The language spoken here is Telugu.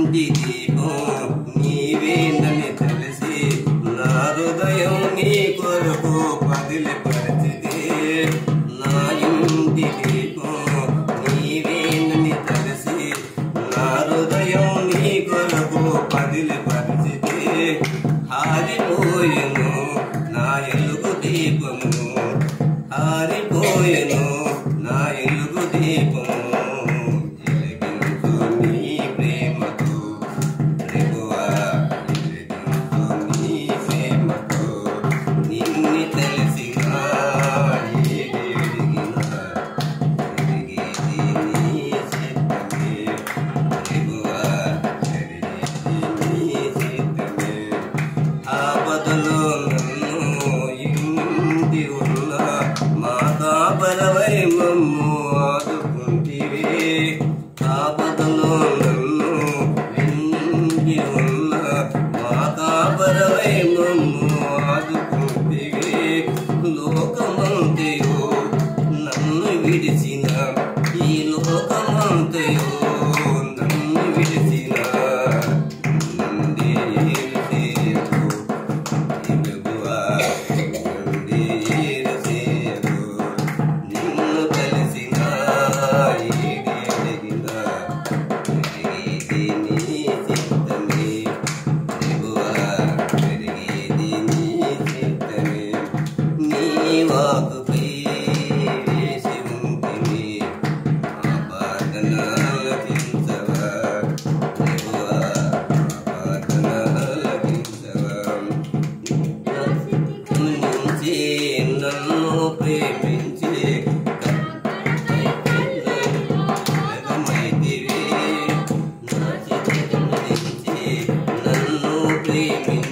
ఇంటి దీపం నీవేనని తెలిసి నా హృదయం నీ కొరకు పదిలిపరిచితే నా ఇంటి దీపం నీవేనని తెలిసి నా హృదయం నీ కొరకు పదిలిపరిచితే ఆరిపోయెను నా ఎలుగు దీపము ఆరిపోయెను నా ఎలుగు దీపము ఆపదవై మమ్ము ఆదుకుంటివే ఆపదలో నన్ను విండి ఉన్న మా కాపరవై మమ్ము ఆదుకుంటివే లోకమంతయో నన్ను విడిచిన ఈ లోకమంతయో నన్ను విడిచిన వాకుపై వేసి ఉంటివి ఆపాదనలకించవా నుంచి నన్ను ప్రేమించి జగమైతివి నా చిత్త నుంచి నన్ను ప్రేమించి